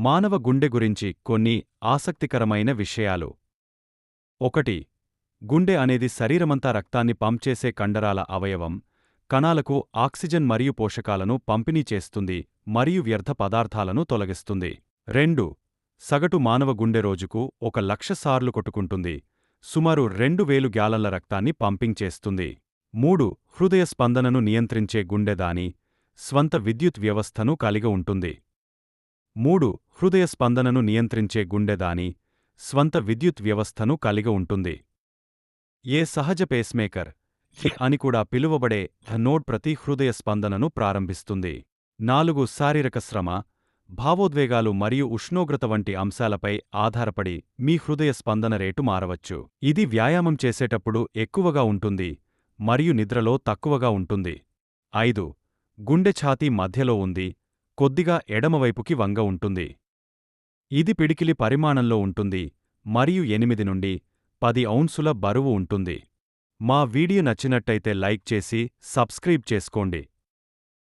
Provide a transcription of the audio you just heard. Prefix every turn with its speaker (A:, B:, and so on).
A: మానవ గుండె గురించి కొన్ని ఆసక్తికరమైన విషయాలు. 1. గుండె అనేది శరీరమంతా రక్తాన్ని పంప్ చేసే కండరాల అవయవం. కణాలకు ఆక్సిజన్ మరియు పోషకాలను పంపిణీ చేస్తుంది మరియు వ్యర్థ పదార్థాలను తొలగిస్తుంది. 2. సగటు మానవ గుండె రోజుకు 1,00,000 సార్లు కొట్టుకుంటుంది. సుమారు 2,000 గ్యాలన్ల రక్తాన్ని పంపింగ్ చేస్తుంది. 3. హృదయ స్పందనను నియంత్రించే గుండె దాని స్వంత విద్యుత్ వ్యవస్థను కలిగి ఉంటుంది. 3. హృదయ స్పందనను నియంత్రించే గుండె దాని స్వంత విద్యుత్ వ్యవస్థను కలిగి ఉంటుంది. ఏ సహజ పేస్మేకర్ అని కూడా పిలువబడే నోడ్ ప్రతి హృదయ స్పందనను ప్రారంభిస్తుంది. 4. శారీరక శ్రమ, భావోద్వేగాలు మరియు ఉష్ణోగ్రత వంటి అంశాలపై ఆధారపడి మీ హృదయ స్పందన రేటు మారవచ్చు. ఇది వ్యాయామం చేసేటప్పుడు ఎక్కువగా ఉంటుంది మరియు నిద్రలో తక్కువగా ఉంటుంది. 5. గుండె ఛాతీ మధ్యలో ఉంది, కొద్దిగా ఎడమవైపుకి వంగ ఉంటుంది. ఇది పిడికిలి పరిమాణంలో ఉంటుంది మరియు 8 నుండి 10 ఔన్సుల బరువు ఉంటుంది. మా వీడియో నచ్చినట్టయితే లైక్ చేసి సబ్స్క్రైబ్ చేసుకోండి.